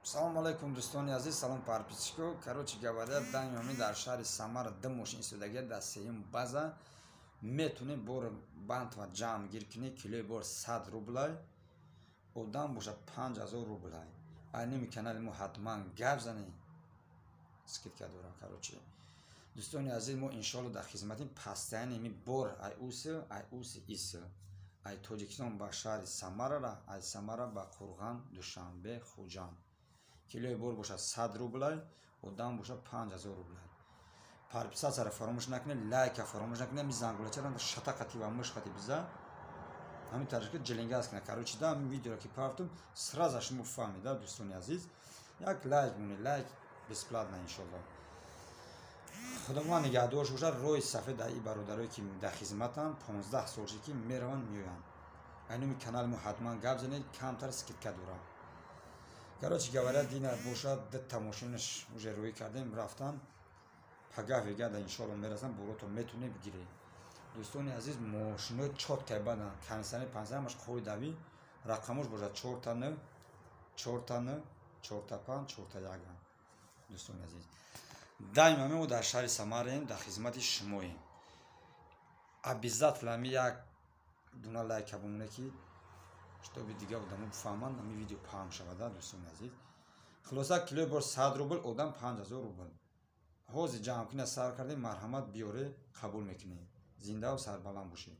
салом алайкум дӯстони азиз, салом подписчико. Короче говоря, даими дар шаҳри Самара ду мошин истодагӣ дар сеюм база метуни бор банд ва ҷамъ гир кунӣ. килои бор 100 рублай, одам боша 5000 рублай. Айними канали мо ҳатман гап зани, скидка дорам. Короче дӯстони азиз, мо иншоалло дар хизматим. Пастяни ми бор ай уси исл ай Тоҷикистон ба шаҳри Самарара, ай Самара ба Қурған, Душанбе, Хуҷанд. килои бор бошад 100 рублай, одам бошад 5000 рублай. Подписатсияро фаромӯш накунед, лайка фаромӯш накунед, зангулачаро шатақати ва мушқати биза ҳамин таришка ҷилингаз кунед. Короче да ҳамин видеоро ки пафтум сразу шумо фаҳмида дӯстони азиз. Як лайк мунед, лайк бесплатно иншоалло. Худованд нигаҳдорш бошад. роҳи сафед дар и бародарое ки дар хизматам 15 солша ки мераванд меоянд. айними канали мо ҳатман гап занед, камтар скидка дорам. Короче говоря, дина бошад ду тамошинаш уже рӯӣ кардем, рафтан пагах вегада иншоалло мерасам, борото метуне бигире. дӯстони азиз, мошинои чотка бадан комиссионер 5 қои дави рақамош бошад 49 49 45 41. дӯстони азиз, даима мо дар шаҳри Самараем, дар хизмати шумоем. обязательно як дуна лайка бомоне ки чтобы дига одамо бифаҳманд ҳамин видео паҳн шавада. дӯстони азиз, хулоса килои бор 100 рубл, одам 5000 рубл. ҳозир ҷамъкунӣ сар кардем, марҳамат биёре қабул мекунем. зиндаву сарбаланд бошед.